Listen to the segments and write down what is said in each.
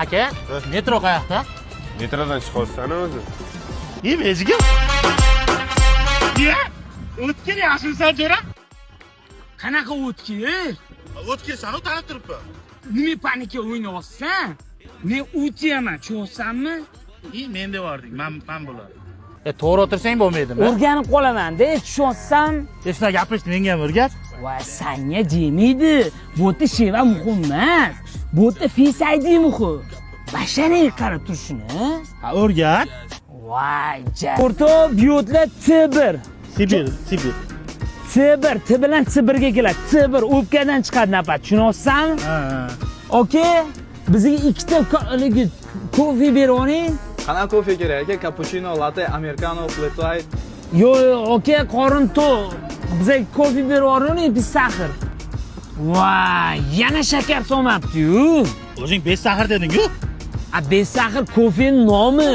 aka, metro qayoqda? Metrodan chiqolsan o'zi. Bezgim. O'tkir yaxshisan, jo'ra? Qanaqa o'tkir? O'tkirsan-ku tanib turibman. Nima panika o'ynayapsan? Men o'tyaman, tushunsanmi? Men devording, men bo'lar. To'g'ri o'tirsang bo'lmaydimi? O'rganib qolaman-da, tushunsan? Shuna gapirishni menga ham o'rgat. Voy, senga demaydi. Bu yerda sheva muhim emas. Bu yerda face ID muhim. Bashariy qarab turishini. Ha, o'rgat. Voy, o'rta biyotlar T1. Sibir. T1, T bilan T1 ga keladi. T1 o'pkadan chiqadi nafas, tushunsanmi? Ha. Okay, bizga ikkita kofe beravering. Qanaqa kofe kerak aka? Cappuccino, latte, americano, flat white. Yo'q, okay, qorin to'q. Bizga kofe beravering, biz saxir. Voy, yana shakar solmabdi-yu. O'zing 5 saxir deding-ku. A 5 saxir kofening nomi.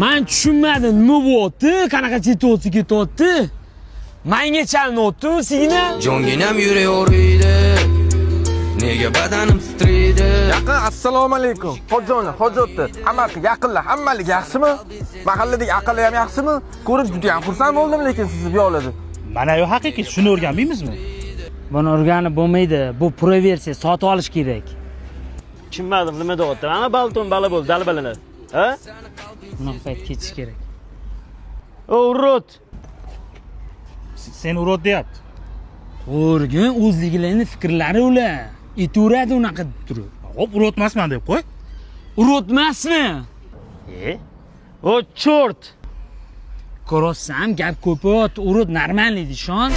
Men tushunmadim, nima bo'lyapti? Qanaqa ketyapti? Menga chalinyapti, sizga? Jonginam yuraverdi. Nega badanim titraydi? Yaqin, assalomu alaykum. Hojotdi. Hammalik yaxshimi? Mahalladagi aqalli ham yaxshimi? Ko'rib juda ham xursand bo'ldim, lekin sizni biyoladi. Mana yo haqiqiy, shuni o'rganmaymizmi? Buni o'rganib bo'lmaydi. Bu proversiya, sotib olish kerak. Tushunmadim, nima deyapti? Ana balton bala bo'ldi, dalbalanadi. Ha? Bunaqa payt ketish kerak. Urut. Sen urot deyapti. O'rgin, o'zligilarning fikrlari ular. Aytaveradi unaqa deb turib. Hop, urotmasman deb qo'y. Urotmasmi? O chort. Ko'rasam, gap ko'pot, urut normalniy, dishon.